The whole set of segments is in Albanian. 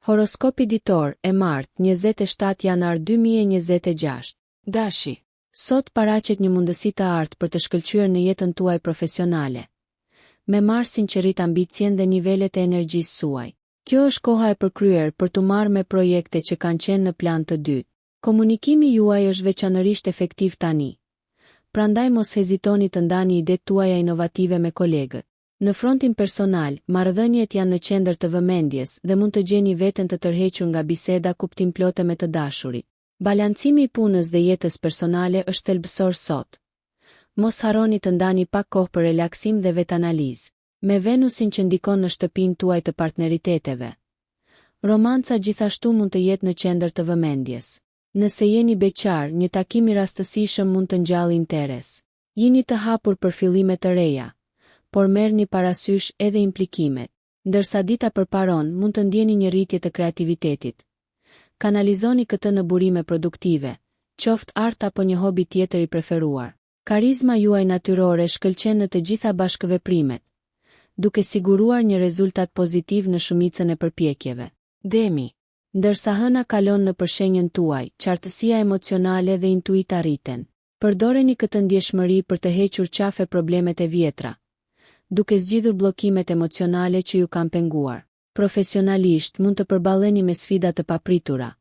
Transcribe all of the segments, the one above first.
Horoskopi ditor e martë 27 janar 2026. Dashi. Sot paraqet një mundësi të artë për të shkëlqyer në jetën tuaj profesionale. Me marrë sinqerit ambicien dhe nivelet e energjisë suaj. Kjo është koha e përkryer për të marrë me projekte që kanë qenë në plan të dytë. Komunikimi juaj është veçanërisht efektiv tani. Prandaj mos hezitoni të ndani idetë tuaja inovative me kolegët. Në frontin personal, marrëdhëniet janë në qendër të vëmendjes dhe mund të gjeni veten të tërhequr nga biseda kuptimplote me të dashurit. Balancimi i punës dhe jetës personale është thelbësor sot. Mos harroni të ndani pak kohë për relaksim dhe vetanalizë. Me Venusin që ndikon në shtëpinë tuaj të partneriteteve. Romanca gjithashtu mund të jetë në qendër të vëmendjes. Nëse jeni beqar, një takim i rastësishëm mund të ngjallë interes. Jini të hapur për fillime të reja, por merrni parasysh edhe implikimet. Ndërsa dita përparon, mund të ndjeni një rritje të kreativitetit. Kanalizoni këtë në burime produktive, qoftë art apo një hobi tjetër i preferuar. Karizma juaj natyrore shkëlqen në të gjitha bashkëveprimet, duke siguruar një rezultat pozitiv në shumicën e përpjekjeve. Demi. Ndërsa hëna kalon në përshenjën tuaj, qartësia emocionale dhe intuita rriten. Përdoreni këtë ndjeshmëri për të hequr qafe problemet e vjetra, duke zgjidhur bllokimet emocionale që ju kanë penguar. Profesionalisht mund të përballeni me sfida të papritura,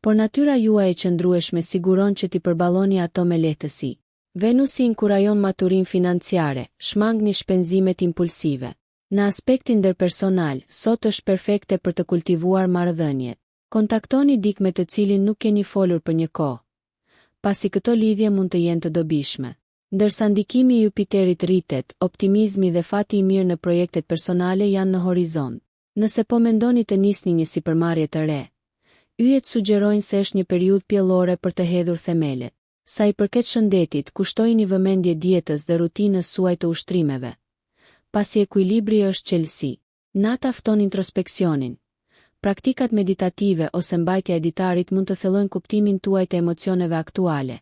por natyra juaj e qëndrueshme siguron që t'i përballoni ato me lehtësi. Venusi inkurajon maturinë financiare, shmangni shpenzimet impulsive. Në aspektin ndërpersonal, sot është perfekte për të kultivuar marrëdhëniet. Kontaktoni dikë me të cilin nuk keni folur për një kohë, pasi këto lidhje mund të jenë të dobishme. Ndërsa ndikimi i Jupiterit rritet, optimizmi dhe fati i mirë në projektet personale janë në horizont. Nëse po mendoni të nisni një sipërmarrje të re, yjet sugjerojnë se është një periudhë pjellore për të hedhur themelet. Sa i përket shëndetit, kushtojini vëmendje dietës dhe rutinës suaj të ushtrimeve, pasi ekuilibri është çelësi. Nata fton introspeksionin. Praktikat meditative ose mbajtja e ditarit mund të thellojnë kuptimin tuaj të emocioneve aktuale,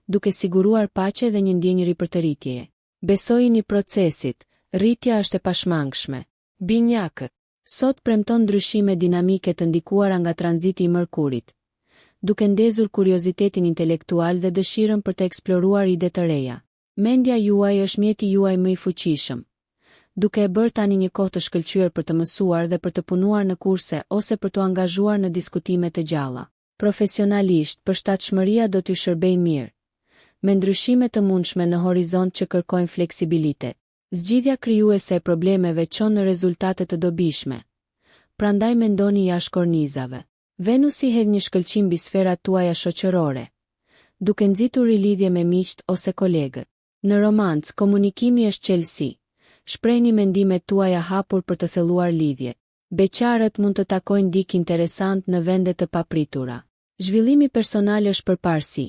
duke siguruar paqe dhe një ndjenjë ripërtëritjeje. Besojini procesit, rritja është e pashmangshme. Binjakët. Sot premton ndryshime dinamike të ndikuara nga tranziti i Mërkurit, duke ndezur kuriozitetin intelektual dhe dëshirën për të eksploruar ide të reja. Mendja juaj është mjeti juaj më i fuqishëm, duke e bërë tani një kohë të shkëlqyer për të mësuar dhe për të punuar në kurse ose për të angazhuar në diskutime të gjalla. Profesionalisht, përshtatshmëria do t'ju shërbejë mirë, me ndryshime të mundshme në horizont që kërkojnë fleksibilitet. Zgjidhja krijuese e problemeve çon në rezultate të dobishme. Prandaj mendoni jashtë kornizave. Venusi hedh një shkëlqim mbi sferat tuaja shoqërore, duke nxitur rilidhje me miqt ose kolegët. Në romancë, komunikimi është çelësi. Shprehni mendimet tuaja hapur për të thelluar lidhje. Beqarët mund të takojnë dikë interesant në vende të papritura. Zhvillimi personal është përparësi.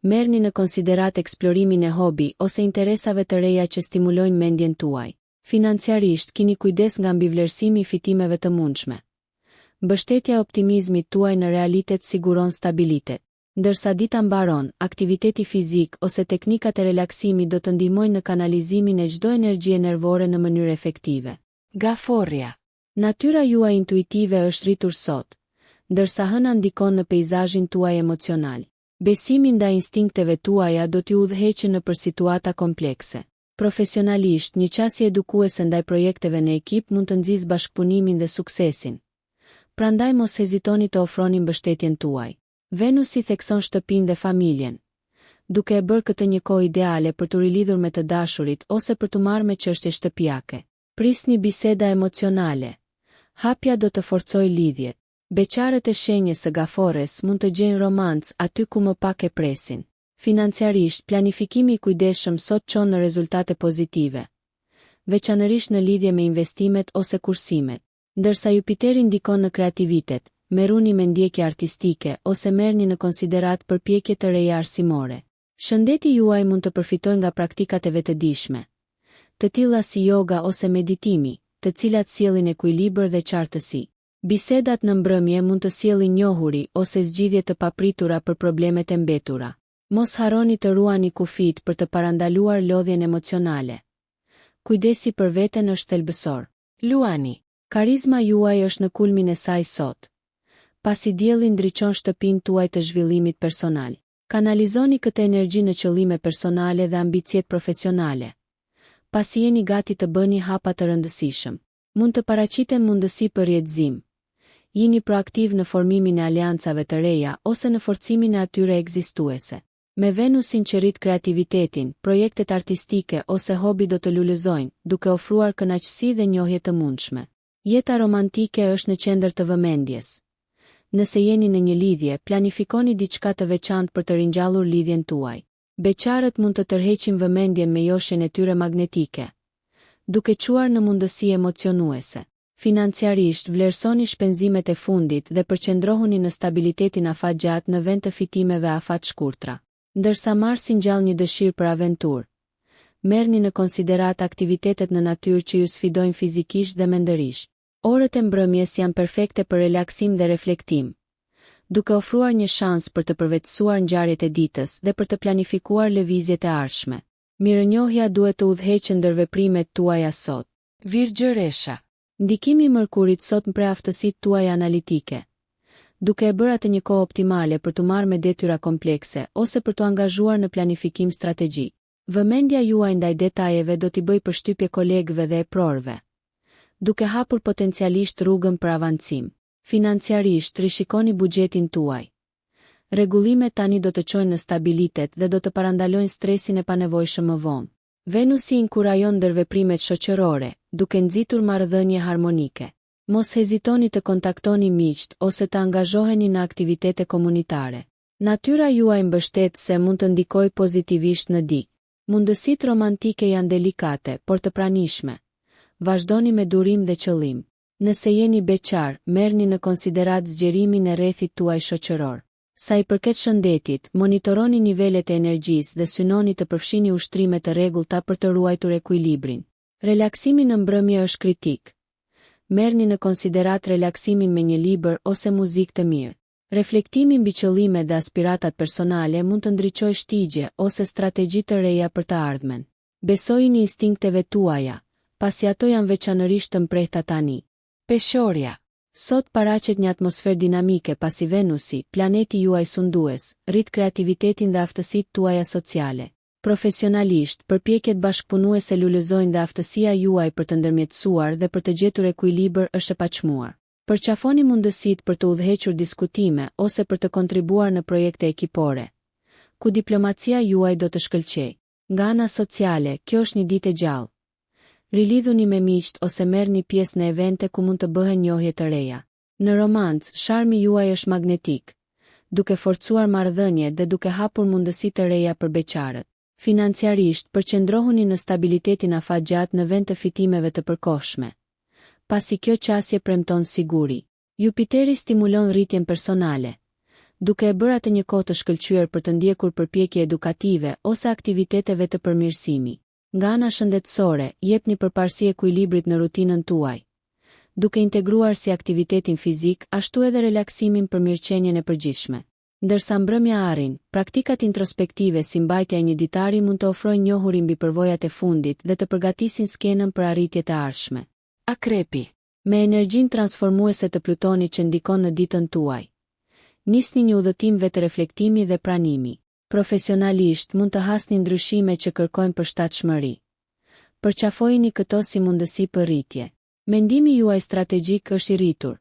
Merrni në konsiderat eksplorimin e hobi ose interesave të reja që stimulojnë mendjen tuaj. Financiarisht, keni kujdes nga mbivlerësimi i fitimeve të mundshme. Mbështetja e optimizmit tuaj në realitet siguron stabilitet. Ndërsa dita mbaron, aktiviteti fizik ose teknikat e relaksimit do të ndihmojnë në kanalizimin e çdo energjie nervore në mënyrë efektive. Gaforria. Natyra juaj intuitive është rritur sot, ndërsa hëna ndikon në peizazhin tuaj emocional. Besimi ndaj instinkteve tuaja do t'ju udhëheqë nëpër situata komplekse. Profesionalisht, një qasje edukuese ndaj projekteve në ekip mund të nxjisë bashkëpunimin dhe suksesin. Prandaj mos hezitoni të ofroni mbështetjen tuaj. Venusi thekson shtëpinë dhe familjen, duke e bërë këtë një kohë ideale për të rilidhur me të dashurit ose për të marrë me çështje shtëpiake. Prisni biseda emocionale. Hapja do të forcojë lidhjet. Beqarët e shenjës së Gafores mund të gjejnë romancë aty ku më pak e presin. Financiarisht, planifikimi i kujdesshëm sot çon në rezultate pozitive, veçanërisht në lidhje me investimet ose kursimet. Ndërsa Jupiteri ndikon në kreativitet, merruni me ndjekje artistike ose merrni në konsiderat përpjekje të reja arsimore. Shëndeti juaj mund të përfitojë nga praktikat e vetëdijshme, të tilla si yoga ose meditimi, të cilat sjellin ekuilibër dhe qartësi. Bisedat në mbrëmje mund të sjellin njohuri ose zgjidhje të papritura për problemet e mbetura. Mos harroni të ruani kufit për të parandaluar lodhjen emocionale. Kujdesi për veten është thelbësor. Luani. Karizma juaj është në kulmin e saj sot. Pasi dielli ndriçon shtëpinë tuaj të zhvillimit personal, kanalizoni këtë energji në qëllime personale dhe ambicjet profesionale. Pasi jeni gati të bëni hapa të rëndësishëm, mund të paraqiten mundësi për rjetëzim. Jini proaktiv në formimin e aleancave të reja ose në forcimin e atyre ekzistuese. Me Venusin që rrit kreativitetin, projektet artistike ose hobi do të lullëzojnë, duke ofruar kënaqësi dhe njohje të mundshme. Jeta romantike është në qendër të vëmendjes. Nëse jeni në një lidhje, planifikoni diçka të veçantë për të ringjallur lidhjen tuaj. Beqarët mund të tërheqin vëmendjen me joshen e tyre magnetike, duke quar në mundësi emocionuese. Financiarisht vlerësoni shpenzimet e fundit dhe përqendrohuni në stabilitetin afatgjat në vend të fitimeve afat shkurtra. Ndërsa Marsi ngjall një dëshirë për aventurë, merrni në konsiderat aktivitetet në natyrë që ju sfidojnë fizikisht dhe mendërisht. Orët e mbrëmjes janë perfekte për relaksim dhe reflektim, duke ofruar një shans për të përvetësuar ngjarjet e ditës dhe për të planifikuar lëvizjet e ardhshme. Mirënjohja duhet të udhëheqë ndër veprimet tuaja sot. Virgjëresha. Ndikimi i Mërkurit sot mpre aftësitë tuaja analitike, duke e bërë atë një kohë optimale për të marrë me detyra komplekse ose për të angazhuar në planifikim strategjik. Vëmendja juaj ndaj detajeve do t'i bëjë përshtypje kolegëve dhe e prorëve, duke hapur potencialisht rrugën për avancim. Financiarisht rishikoni buxhetin tuaj. Rregullimet tani do të çojnë në stabilitet dhe do të parandalojnë stresin e panevojshëm më vonë. Venusi inkurajon ndërveprimet shoqërore, duke nxitur marrëdhënie harmonike. Mos hezitoni të kontaktoni miqt ose të angazhoheni në aktivitete komunitare. Natyra juaj mbështet se mund të ndikojë pozitivisht në dik. Mundësitë romantike janë delikate, por të pranishme. Vazhdoni me durim dhe qëllim. Nëse jeni beqar, merrni në konsiderat zgjerimin e rrethit tuaj shoqëror. Sa i përket shëndetit, monitoroni nivelet e energjisë dhe synoni të përfshini ushtrime të rregullta për të ruajtur ekuilibrin. Relaksimi në mbrëmje është kritik. Merrni në konsiderat relaksimin me një libër ose muzikë të mirë. Reflektimi mbi qëllimet dhe aspiratat personale mund të ndriçojë shtigje ose strategji të reja për të ardhmen. Besojini instinkteve tuaja, pasi ato janë veçanërisht të mprehta tani. Peshorja. Sot paraqet një atmosferë dinamike pasi Venusi, planeti juaj sundues, rrit kreativitetin dhe aftësitë tuaja sociale. Profesionalisht, përpjekjet bashkëpunuese lullëzojnë dhe aftësia juaj për të ndërmjetësuar dhe për të gjetur ekuilibër është e paçmuar. Përqafoni mundësitë për të udhëhequr diskutime ose për të kontribuar në projekte ekipore, ku diplomacia juaj do të shkëlqejë. Nga ana sociale, kjo është një ditë e gjallë. Rilidhuni me miqt ose merrni pjesë në evente ku mund të bëhen njohje të reja. Në romancë, sharmi juaj është magnetik, duke forcuar marrëdhëniet dhe duke hapur mundësi të reja për beqarët. Financiarisht, përqendrohuni në stabilitetin afatgjat në vend të fitimeve të përkohshme, pasi kjo qasje premton siguri. Jupiteri stimulon rritjen personale, duke e bërë atë një kohë të shkëlqyer për të ndjekur përpjekje edukative ose aktiviteteve të përmirësimit. Nga ana shëndetësore, jepni përparësi ekuilibrit në rutinën tuaj, duke integruar si aktivitetin fizik, ashtu edhe relaksimin për mirëqenien e përgjithshme. Ndërsa mbrëmja arrin, praktikat introspektive si mbajtja e një ditari mund të ofrojnë njohuri mbi përvojat e fundit dhe të përgatisin skenën për arritjet e ardhshme. Akrepi. Me energjinë transformuese të Plutonit që ndikon në ditën tuaj, nisni një udhëtim vetë-reflektimi dhe pranimi. Profesionalisht mund të hasni ndryshime që kërkojnë përshtatshmëri. Përqafojini këto si mundësi për rritje. Mendimi juaj strategjik është i rritur,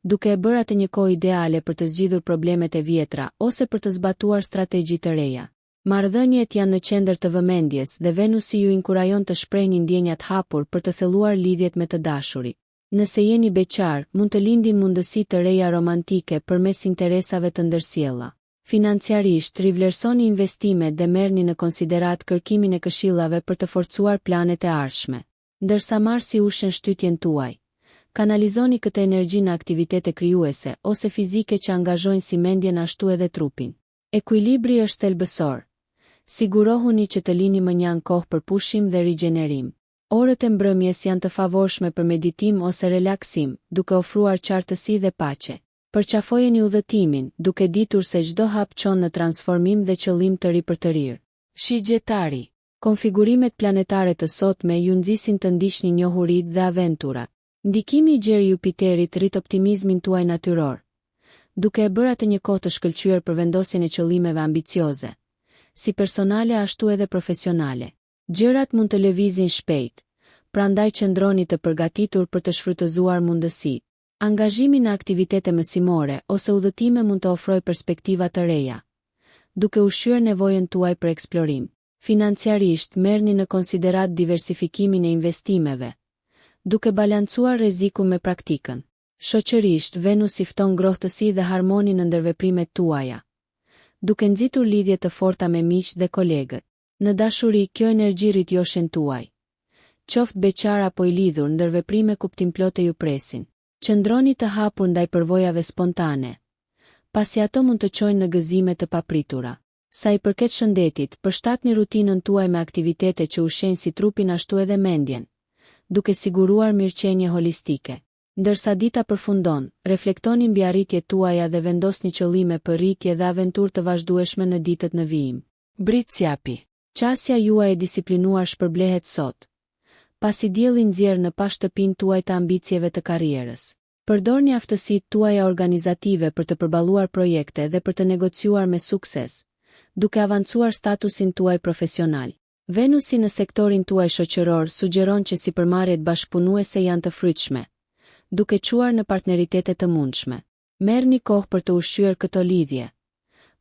duke e bërë atë një kohë ideale për të zgjidhur problemet e vjetra ose për të zbatuar strategji të reja. Marrëdhëniet janë në qendër të vëmendjes dhe Venusi ju inkurajon të shprehni ndjenjat hapur për të thelluar lidhjet me të dashurit. Nëse jeni beqar, mund të lindin mundësi të reja romantike përmes interesave të ndërsjella. Financiarisht, rivlerësoni investimet dhe merrni në konsiderat kërkimin e këshillave për të forcuar planet e ardhshme. Ndërsa Marsi ushen shtytjen tuaj, kanalizoni këtë energji në aktivitete krijuese ose fizike që angazhojnë si mendjen ashtu edhe trupin. Ekuilibri është thelbësor. Sigurohuni që të lini më njanë kohë për pushim dhe rigjenerim. Orët e mbrëmjes janë të favorshme për meditim ose relaksim, duke ofruar qartësi dhe paqe. Përqafojeni udhëtimin, duke ditur se çdo hap çon në transformim dhe qëllim të ri për të rirë. Shigjetari. Konfigurimet planetare të sotme ju nxisin të ndiqni njohuritë dhe aventurat. Ndikimi i gjerë i Jupiterit rrit optimizmin tuaj natyror, duke e bërë atë një kohë të shkëlqyer për vendosjen e qëllimeve ambicioze, si personale ashtu edhe profesionale. Gjërat mund të lëvizin shpejt, prandaj qëndroni të përgatitur për të shfrytëzuar mundësitë. Angazhimi në aktivitete mësimore ose udhëtime mund të ofrojë perspektiva të reja, duke ushqyer nevojën tuaj për eksplorim. Financiarisht merrni në konsiderat diversifikimin e investimeve, duke balancuar rrezikun me praktikën. Shoqërisht, Venus i fton ngrohtësi dhe harmoni në ndërveprimet tuaja, duke nxitur lidhje të forta me miq dhe kolegët. Në dashuri, kjo energji rrit joshen tuaj. Qoftë beqar apo i lidhur, ndërveprime kuptimplote ju presin. Qëndroni të hapur ndaj përvojave spontane, pasi ato mund të çojnë në gëzime të papritura. Sa i përket shëndetit, përshtatni rutinën tuaj me aktivitete që ushqejnë si trupin ashtu edhe mendjen, duke siguruar mirëqenie holistike. Ndërsa dita përfundon, reflektoni mbi arritjet tuaja dhe vendosni qëllime për rritje dhe aventurë të vazhdueshme në ditët në vijim. Britsjapi. Qasja juaj e disiplinuar shpërblehet sot, pasi dielli nxjerr në pa shtëpinë tuaj të ambicieve të karrierës. Përdorni aftësitë tuaja organizative për të përballuar projekte dhe për të negociuar me sukses, duke avancuar statusin tuaj profesional. Venusi në sektorin tuaj shoqëror sugjeron që sipërmarrjet bashkëpunuese janë të frytshme, duke quar në partneritete të mundshme. Merrni kohë për të ushqyer këto lidhje,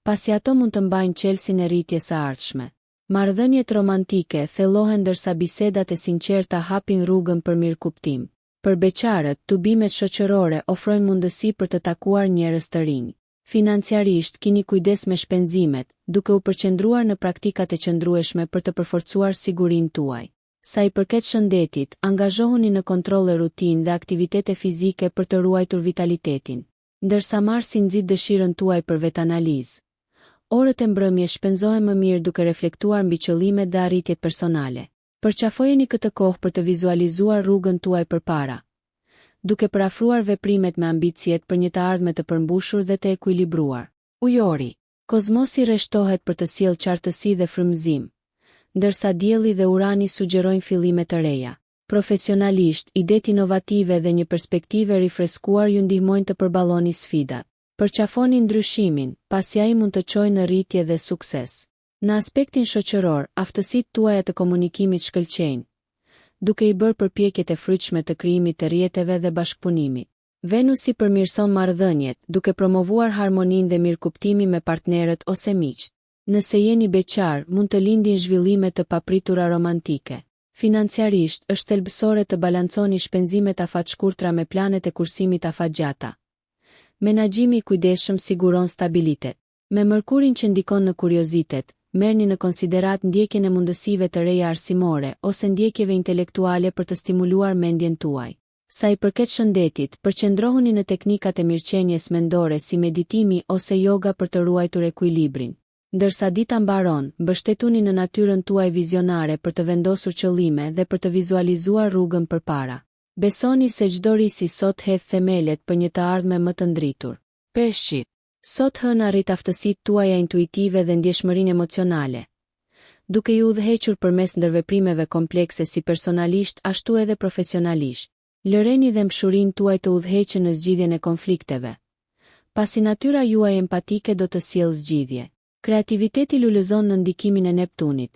pasi ato mund të mbajnë qelsin e rritjes së ardhshme. Marrëdhëniet romantike thellohen ndërsa bisedat e sinqerta hapin rrugën për mirëkuptim. Për beqarët, tubimet shoqërore ofrojnë mundësi për të takuar njerëz të rinj. Financiarisht, keni kujdes me shpenzimet, duke u përqendruar në praktikat e qëndrueshme për të përforcuar sigurinë tuaj. Sa i përket shëndetit, angazhohuni në kontrolle rutinë dhe aktivitete fizike për të ruajtur vitalitetin. Ndërsa Marsi nxit dëshirën tuaj për vetanalizë, orët e mbrëmjes shpenzohen më mirë duke reflektuar mbi qëllimet dhe arritjet personale. Përqafojeni këtë kohë për të vizualizuar rrugën tuaj përpara, duke parafruar veprimet me ambicjet për një të ardhme të përmbushur dhe të ekuilibruar. Ujori. Kozmosi rreshtohet për të sjellë qartësi dhe frymëzim, ndërsa dielli dhe Urani sugjerojnë fillime të reja. Profesionalisht, idetë inovative dhe një perspektive rifreskuar ju ndihmojnë të përballoni sfidat. Përqafoni ndryshimin, pasi ai mund të çojë në rritje dhe sukses. Në aspektin shoqëror, aftësitë tuaja të komunikimit shkëlqejnë, duke i bërë përpjekjet e frytshme të krijimit të rrjeteve dhe bashkëpunimit. Venusi përmirëson marrëdhëniet, duke promovuar harmoninë dhe mirëkuptimin me partnerët ose miqt. Nëse jeni beqar, mund të lindin zhvillime të papritura romantike. Financiarisht, është thelbësore të balanconi shpenzimet afatshkurtra me planet e kursimit afatgjata. Menaxhimi i kujdesshëm siguron stabilitet. Me Mërkurin që ndikon në kuriozitet, merrni në konsiderat ndjekjen e mundësive të reja arsimore ose ndjekjeve intelektuale për të stimuluar mendjen tuaj. Sa i përket shëndetit, përqendrohuni në teknikat e mirëqenies mendore si meditimi ose yoga për të ruajtur ekuilibrin. Ndërsa dita mbaron, mbështetuni në natyrën tuaj vizionare për të vendosur qëllime dhe për të vizualizuar rrugën përpara. Besoni se çdo risi sot hedh themelet për një të ardhme më të ndritur. Peshqit. Sot hën arrit aftësitë tuaja intuitive dhe ndjeshmërinë emocionale, duke ju udhëhequr përmes ndërveprimeve komplekse si personalisht ashtu edhe profesionalisht. Lëreni dhe mshurinë tuaj të udhëheqën në zgjidhjen e konflikteve, pasi natyra juaj empatike do të sjellë zgjidhje. Kreativiteti lulëzon në ndikimin e Neptunit,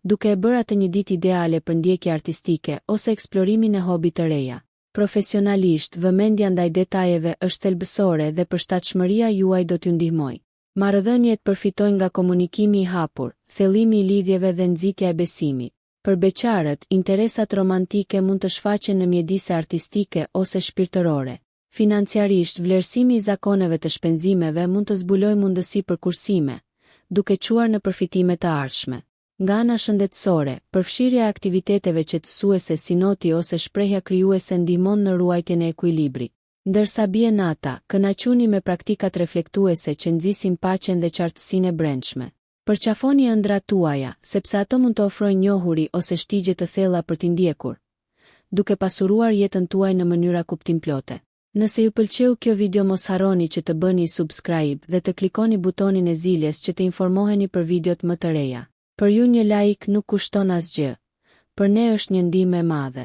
duke e bërë atë një ditë ideale për ndjekje artistike ose eksplorimin e hobi të reja. Profesionalisht, vëmendja ndaj detajeve është thelbësore dhe përshtatshmëria juaj do t'ju ndihmojë. Marrëdhëniet përfitojnë nga komunikimi i hapur, thellimi i lidhjeve dhe nxitja e besimit. Për beqarët, interesat romantike mund të shfaqen në mjedise artistike ose shpirtërore. Financiarisht, vlerësimi i zakoneve të shpenzimeve mund të zbulojë mundësi për kursime, duke quar në përfitime të ardhshme. Nga ana shëndetësore, përfshirja e aktiviteteve qetësuese si noti ose shprehja krijuese ndihmon në ruajtjen e ekuilibrit. Ndërsa bie nata, kënaquni me praktikat reflektuese që nxisin paqen dhe qartësinë e brendshme. Përqafoni ëndrat tuaja, sepse ato mund të ofrojnë njohuri ose shtigje të thella për t'i ndjekur, duke pasuruar jetën tuaj në mënyra kuptimplote. Nëse ju pëlqeu kjo video, mos harroni që të bëni subscribe dhe të klikoni butonin e ziljes që të informoheni për videot më të reja. Për ju një like nuk kushton asgjë, për ne është një ndihmë e madhe.